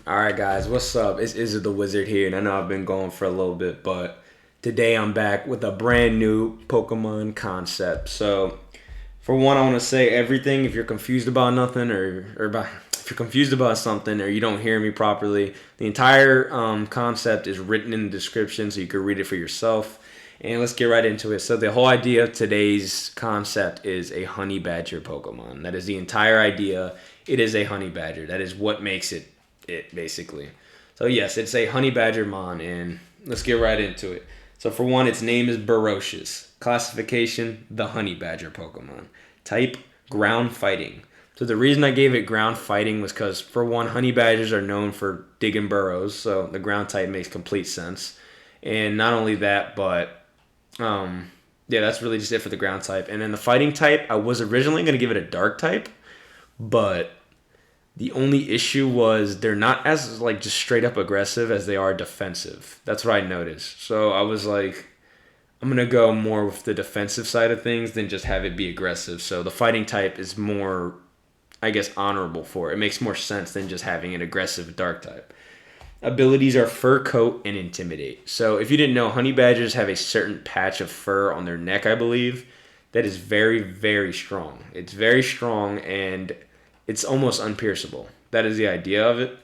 Alright guys, what's up? It's Izzy the Wizard here, and I know I've been going for a little bit, but today I'm back with a brand new Pokemon concept. So, for one, I want to say everything. If you're confused about nothing, or about if you're confused about something, or you don't hear me properly, the entire concept is written in the description, so you can read it for yourself. And let's get right into it. So, the whole idea of today's concept is a Honey Badger Pokemon. That is the entire idea. It is a Honey Badger. That is what makes it basically. So yes, it's a Honey Badger Mon, and let's get right into it. So for one, its name is Burrowcious. Classification: the Honey Badger Pokemon. Type: ground fighting. So the reason I gave it ground fighting was because for one, honey badgers are known for digging burrows, so the ground type makes complete sense. And not only that, but yeah, that's really just it for the ground type. And then the fighting type, I was originally going to give it a dark type, but the only issue was they're not as like just straight up aggressive as they are defensive. That's what I noticed. So I was like, I'm gonna go more with the defensive side of things than just have it be aggressive. So the fighting type is more, I guess, honorable for it. It makes more sense than just having an aggressive dark type. Abilities are fur coat and intimidate. So if you didn't know, honey badgers have a certain patch of fur on their neck, I believe, that is very, very strong. It's very strong and it's almost unpierceable. That is the idea of it.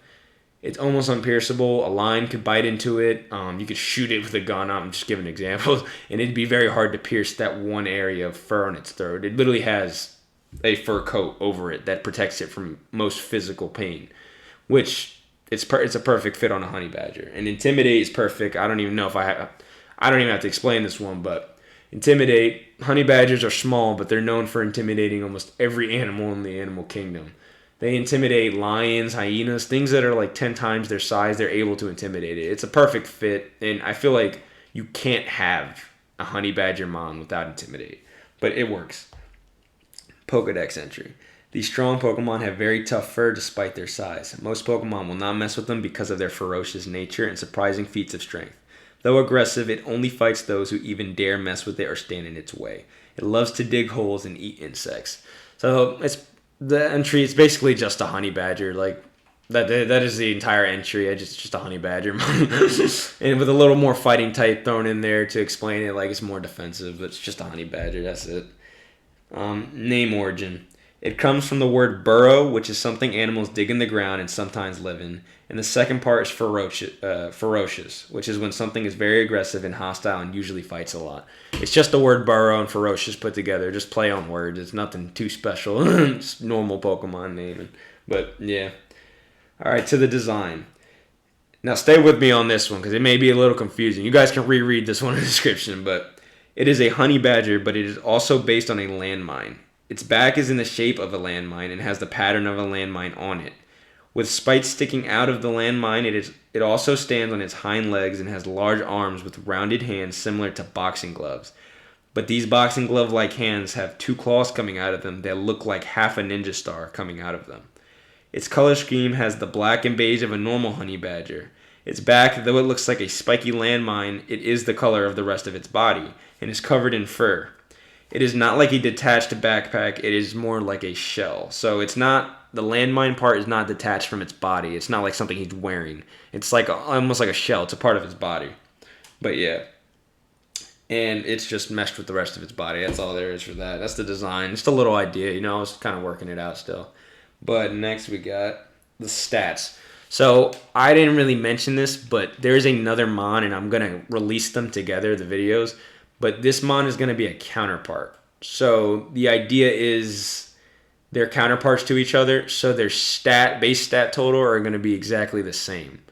It's almost unpierceable. A lion could bite into it. You could shoot it with a gun. I'm just giving examples, and it'd be very hard to pierce that one area of fur on its throat. It literally has a fur coat over it that protects it from most physical pain, which it's a perfect fit on a honey badger. And intimidate is perfect. I don't even know if I don't even have to explain this one, but intimidate. Honey badgers are small, but they're known for intimidating almost every animal in the animal kingdom. They intimidate lions, hyenas, things that are like 10 times their size. They're able to intimidate it. It's a perfect fit, and I feel like you can't have a honey badger mon without intimidate, but it works. Pokedex Entry. These strong Pokemon have very tough fur despite their size. Most Pokemon will not mess with them because of their ferocious nature and surprising feats of strength. Though aggressive, it only fights those who even dare mess with it or stand in its way. It loves to dig holes and eat insects. So it's the entry. It's basically just a honey badger. Like that is the entire entry. It's just a honey badger, and with a little more fighting type thrown in there to explain it. Like it's more defensive, but it's just a honey badger. That's it. Name origin. It comes from the word burrow, which is something animals dig in the ground and sometimes live in. And the second part is ferocious, which is when something is very aggressive and hostile and usually fights a lot. It's just the word burrow and ferocious put together, just play on words. It's nothing too special. It's normal Pokemon naming. But yeah. All right, to the design. Now stay with me on this one because it may be a little confusing. You guys can reread this one in the description, but it is a honey badger, but it is also based on a landmine. Its back is in the shape of a landmine and has the pattern of a landmine on it. With spikes sticking out of the landmine, it also stands on its hind legs and has large arms with rounded hands similar to boxing gloves. But these boxing glove-like hands have two claws coming out of them that look like half a ninja star coming out of them. Its color scheme has the black and beige of a normal honey badger. Its back, though it looks like a spiky landmine, it is the color of the rest of its body and is covered in fur. It is not like a detached backpack, it is more like a shell. So it's not, the landmine part is not detached from its body. It's not like something he's wearing. It's like almost like a shell. It's a part of its body. But yeah. And it's just meshed with the rest of its body. That's all there is for that. That's the design. Just a little idea. I was kind of working it out still. But next we got the stats. So I didn't really mention this, but there's another mon, and I'm gonna release them together, the videos. But this mon is gonna be a counterpart. So the idea is they're counterparts to each other, so their base stat total are gonna be exactly the same,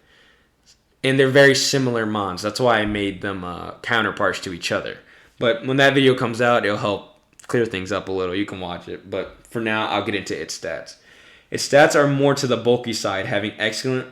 and they're very similar mons. That's why I made them counterparts to each other. But when that video comes out, it'll help clear things up a little. You can watch it. But for now, I'll get into its stats. Its stats are more to the bulky side, having excellent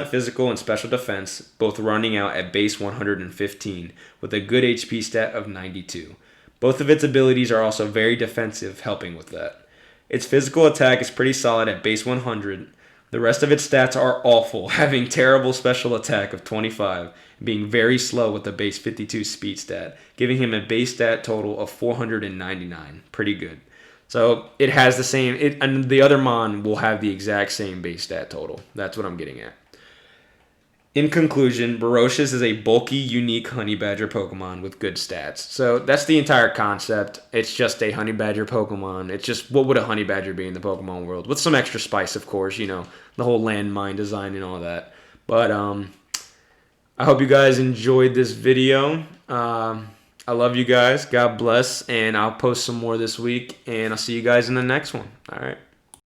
physical and special defense, both running out at base 115, with a good HP stat of 92. Both of its abilities are also very defensive, helping with that. Its physical attack is pretty solid at base 100. The rest of its stats are awful, having terrible special attack of 25, being very slow with a base 52 speed stat, giving him a base stat total of 499. Pretty good. So it has the same, and the other Mon will have the exact same base stat total. That's what I'm getting at. In conclusion, Burrowcious is a bulky, unique Honey Badger Pokemon with good stats. So that's the entire concept. It's just a Honey Badger Pokemon. It's just, what would a Honey Badger be in the Pokemon world? With some extra spice, of course, you know, the whole landmine design and all that. But I hope you guys enjoyed this video. I love you guys. God bless. And I'll post some more this week. And I'll see you guys in the next one. All right.